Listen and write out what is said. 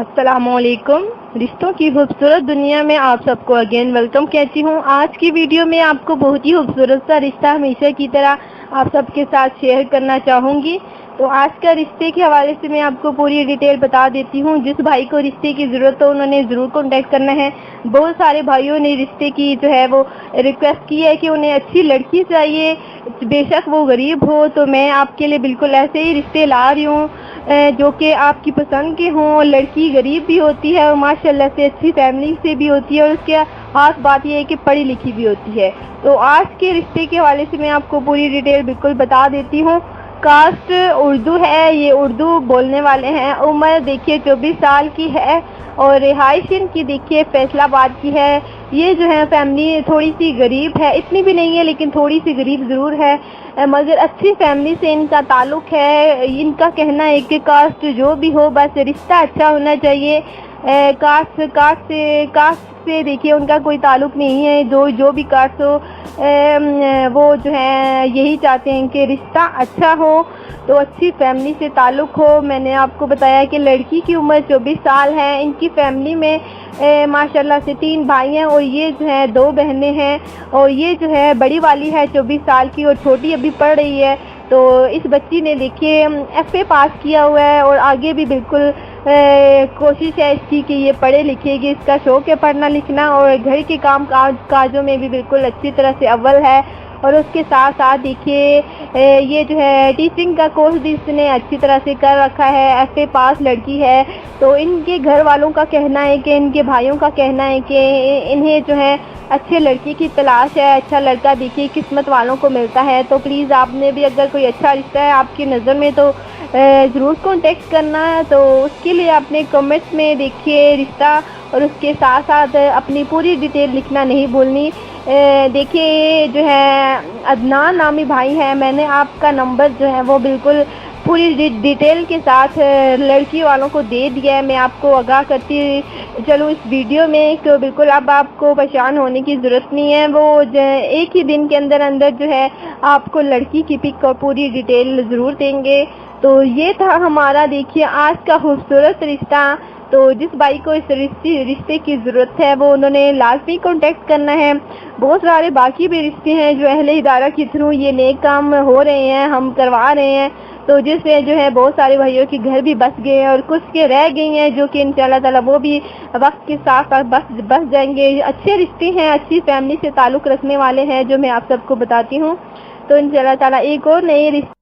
अस्सलाम वालेकुम। रिश्तों की खूबसूरत दुनिया में आप सबको अगेन वेलकम कहती हूँ। आज की वीडियो में आपको बहुत ही खूबसूरत सा रिश्ता हमेशा की तरह आप सबके साथ शेयर करना चाहूँगी। तो आज का रिश्ते के हवाले से मैं आपको पूरी डिटेल बता देती हूँ। जिस भाई को रिश्ते की ज़रूरत हो उन्होंने ज़रूर कॉन्टेक्ट करना है। बहुत सारे भाइयों ने रिश्ते की जो है वो रिक्वेस्ट की है कि उन्हें अच्छी लड़की चाहिए, बेशक वो गरीब हो। तो मैं आपके लिए बिल्कुल ऐसे ही रिश्ते ला रही हूँ जो कि आपकी पसंद के हों। लड़की गरीब भी होती है और माशाल्लाह से अच्छी फैमिली से भी होती है और उसके खास बात यह है कि पढ़ी लिखी भी होती है। तो आज के रिश्ते के हवाले से मैं आपको पूरी डिटेल बिल्कुल बता देती हूँ। कास्ट उर्दू है, ये उर्दू बोलने वाले हैं। उम्र देखिए 24 साल की है और रिहाइश इनकी देखिए फैसलाबाद की है। ये जो है फैमिली थोड़ी सी गरीब है, इतनी भी नहीं है लेकिन थोड़ी सी गरीब ज़रूर है, मगर अच्छी फैमिली से इनका ताल्लुक़ है। इनका कहना है कि कास्ट जो भी हो बस रिश्ता अच्छा होना चाहिए। कास्ट से देखिए उनका कोई ताल्लुक़ नहीं है। जो भी कास्ट हो वो जो है यही चाहते हैं कि रिश्ता अच्छा हो, तो अच्छी फैमिली से ताल्लुक़ हो। मैंने आपको बताया कि लड़की की उम्र 24 साल है। इनकी फैमिली में माशाल्लाह से 3 भाई हैं और ये जो है 2 बहनें हैं। और ये जो है बड़ी वाली है 24 साल की और छोटी अभी पढ़ रही है। तो इस बच्ची ने देखिए FA पास किया हुआ है और आगे भी बिल्कुल कोशिश है इसकी कि ये पढ़े लिखेगी। इसका शौक़ है पढ़ना लिखना और घर के काजों में भी बिल्कुल अच्छी तरह से अव्वल है। और उसके साथ साथ देखिए ये जो है टीचिंग का कोर्स भी इसने अच्छी तरह से कर रखा है। FA पास लड़की है। तो इनके घर वालों का कहना है कि इनके भाइयों का कहना है कि इन्हें जो है अच्छे लड़की की तलाश है। अच्छा लड़का देखिए किस्मत वालों को मिलता है। तो प्लीज़ आपने भी अगर कोई अच्छा रिश्ता है आपकी नज़र में तो ज़रूर कॉन्टेक्ट करना है। तो उसके लिए आपने कमेंट्स में देखिए रिश्ता और उसके साथ साथ अपनी पूरी डिटेल लिखना नहीं भूलनी। देखिए जो है अदनान नामी भाई है, मैंने आपका नंबर जो है वो बिल्कुल पूरी डिटेल के साथ लड़की वालों को दे दिया है। मैं आपको आगाह करती चलूँ इस वीडियो में कि बिल्कुल अब आपको परेशान होने की ज़रूरत नहीं है। वो एक ही दिन के अंदर अंदर जो है आपको लड़की की पिक और पूरी डिटेल ज़रूर देंगे। तो ये था हमारा देखिए आज का खूबसूरत रिश्ता। तो जिस भाई को इस रिश्ते की ज़रूरत है वो उन्होंने लाजमी कॉन्टेक्ट करना है। बहुत सारे बाकी भी रिश्ते हैं जो अहले इदारा के थ्रू ये नेक काम हो रहे हैं, हम करवा रहे हैं। तो जिससे जो है बहुत सारे भाइयों के घर भी बस गए हैं और कुछ के रह गई हैं जो कि इंशाल्लाह ताला वो भी वक्त के साथ साथ बस जाएंगे। अच्छे रिश्ते हैं, अच्छी फैमिली से ताल्लुक़ रखने वाले हैं जो मैं आप सबको बताती हूँ। तो इंशाल्लाह ताला एक और नए रिश्ते